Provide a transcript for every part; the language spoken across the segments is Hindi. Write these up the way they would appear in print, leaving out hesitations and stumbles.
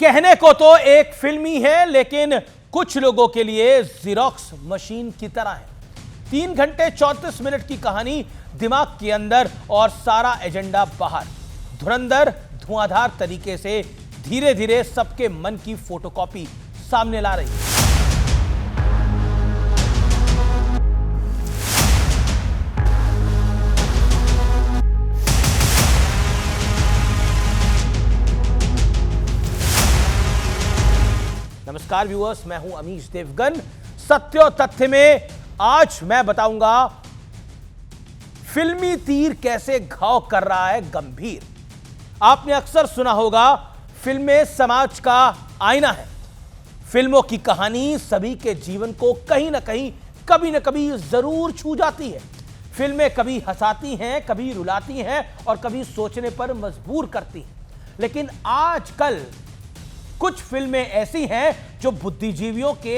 कहने को तो एक फिल्मी है, लेकिन कुछ लोगों के लिए ज़ेरॉक्स मशीन की तरह है। 3 घंटे 34 मिनट की कहानी दिमाग के अंदर और सारा एजेंडा बाहर। धुरंधर धुआंधार तरीके से धीरे धीरे सबके मन की फोटोकॉपी सामने ला रही है। नमस्कार व्यूअर्स, मैं हूं अमीश देवगन। सत्य और तथ्य में आज मैं बताऊंगा फिल्मी तीर कैसे घाव कर रहा है गंभीर। आपने अक्सर सुना होगा फिल्में समाज का आईना है। फिल्मों की कहानी सभी के जीवन को कहीं ना कहीं कभी ना कभी जरूर छू जाती है। फिल्में कभी हंसाती हैं, कभी रुलाती हैं और कभी सोचने पर मजबूर करती हैं। लेकिन आजकल कुछ फिल्में ऐसी हैं जो बुद्धिजीवियों के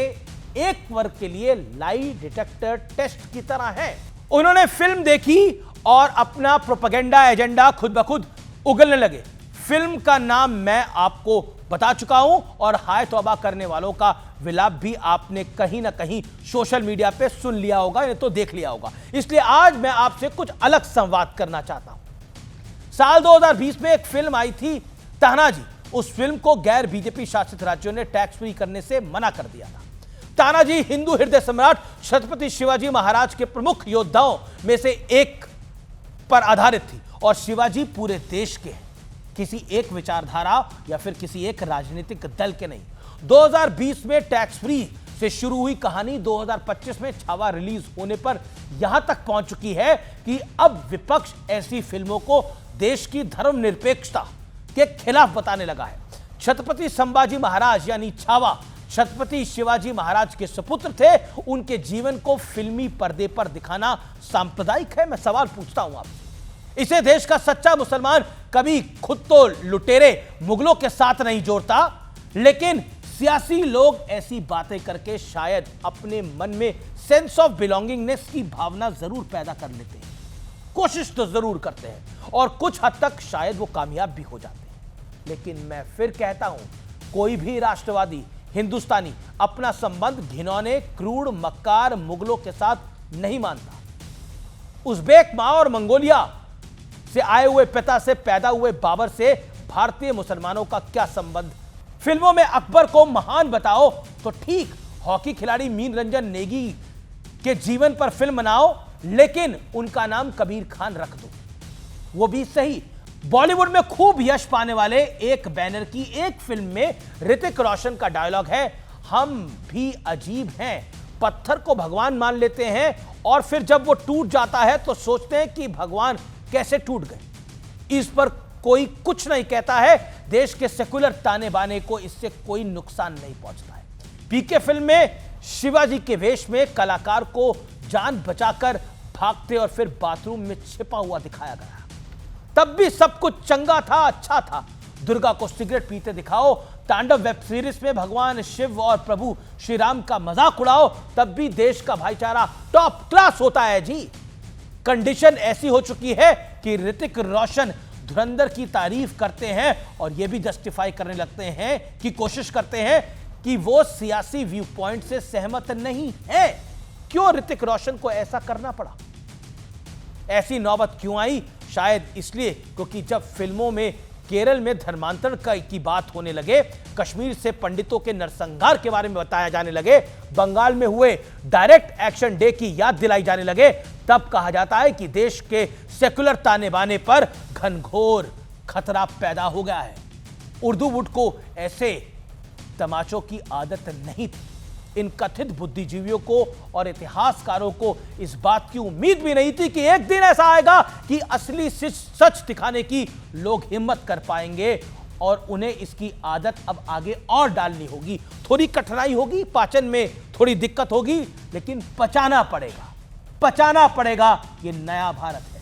एक वर्ग के लिए लाई डिटेक्टर टेस्ट की तरह है। उन्होंने फिल्म देखी और अपना प्रोपेगेंडा एजेंडा खुद ब खुद उगलने लगे। फिल्म का नाम मैं आपको बता चुका हूं और हाय तौबा करने वालों का विलाप भी आपने कहीं ना कहीं सोशल मीडिया पे सुन लिया होगा या तो देख लिया होगा। इसलिए आज मैं आपसे कुछ अलग संवाद करना चाहता हूं। साल 2020 में एक फिल्म आई थी तानाजी। उस फिल्म को गैर बीजेपी शासित राज्यों ने टैक्स फ्री करने से मना कर दिया था। तानाजी हिंदू हृदय सम्राट छत्रपति शिवाजी महाराज के प्रमुख योद्धाओं में से एक पर आधारित थी और शिवाजी पूरे देश के हैं, किसी एक विचारधारा या फिर किसी एक राजनीतिक दल के नहीं। 2020 में टैक्स फ्री से शुरू हुई कहानी 2025 में छावा रिलीज होने पर यहां तक पहुंच चुकी है कि अब विपक्ष ऐसी फिल्मों को देश की धर्मनिरपेक्षता के खिलाफ बताने लगा है। छत्रपति संभाजी महाराज यानी छावा छत्रपति शिवाजी महाराज के सुपुत्र थे। उनके जीवन को फिल्मी पर्दे पर दिखाना सांप्रदायिक है? मैं सवाल पूछता हूं आपसे। इसे देश का सच्चा मुसलमान कभी खुद तो लुटेरे मुगलों के साथ नहीं जोड़ता, लेकिन सियासी लोग ऐसी बातें करके शायद अपने मन में सेंस ऑफ बिलोंगिंगनेस की भावना जरूर पैदा कर लेते हैं। कोशिश तो जरूर करते हैं और कुछ हद तक शायद वो कामयाब भी हो जाते हैं। लेकिन मैं फिर कहता हूं, कोई भी राष्ट्रवादी हिंदुस्तानी अपना संबंध घिनौने क्रूर मक्कार मुगलों के साथ नहीं मानता। उज़्बेक मां और मंगोलिया से आए हुए पिता से पैदा हुए बाबर से भारतीय मुसलमानों का क्या संबंध? फिल्मों में अकबर को महान बताओ तो ठीक, हॉकी खिलाड़ी मीन रंजन नेगी के जीवन पर फिल्म बनाओ, लेकिन उनका नाम कबीर खान रख दो, वो भी सही। बॉलीवुड में खूब यश पाने वाले एक बैनर की एक फिल्म में ऋतिक रोशन का डायलॉग है, हम भी अजीब हैं, पत्थर को भगवान मान लेते हैं और फिर जब वो टूट जाता है तो सोचते हैं कि भगवान कैसे टूट गए। इस पर कोई कुछ नहीं कहता है। देश के सेकुलर ताने बाने को इससे कोई नुकसान नहीं पहुंचता है। पीके फिल्म में शिवाजी के वेश में कलाकार को जान बचाकर भागते और फिर बाथरूम में छिपा हुआ दिखाया गया। तब भी सब कुछ चंगा था, अच्छा था। दुर्गा को सिगरेट पीते दिखाओ, तांडव वेब सीरीज में भगवान शिव और प्रभु श्री राम का मजाक उड़ाओ, तब भी देश का भाईचारा टॉप क्लास होता है जी। कंडीशन ऐसी हो चुकी है कि ऋतिक रोशन धुरंधर की तारीफ करते हैं और यह भी जस्टिफाई करने लगते हैं कि कोशिश करते हैं कि वो सियासी व्यू पॉइंट से सहमत नहीं है। क्यों ऋतिक रोशन को ऐसा करना पड़ा? ऐसी नौबत क्यों आई? शायद इसलिए क्योंकि जब फिल्मों में केरल में धर्मांतरण की बात होने लगे, कश्मीर से पंडितों के नरसंहार के बारे में बताया जाने लगे, बंगाल में हुए डायरेक्ट एक्शन डे की याद दिलाई जाने लगे, तब कहा जाता है कि देश के सेकुलर ताने बाने पर घनघोर खतरा पैदा हो गया है। उर्दू वुड को ऐसे तमाचों की आदत नहीं थी। इन कथित बुद्धिजीवियों को और इतिहासकारों को इस बात की उम्मीद भी नहीं थी कि एक दिन ऐसा आएगा कि असली सच दिखाने की लोग हिम्मत कर पाएंगे और उन्हें इसकी आदत अब आगे और डालनी होगी। थोड़ी कठिनाई होगी, पाचन में थोड़ी दिक्कत होगी, लेकिन पचाना पड़ेगा। ये नया भारत है।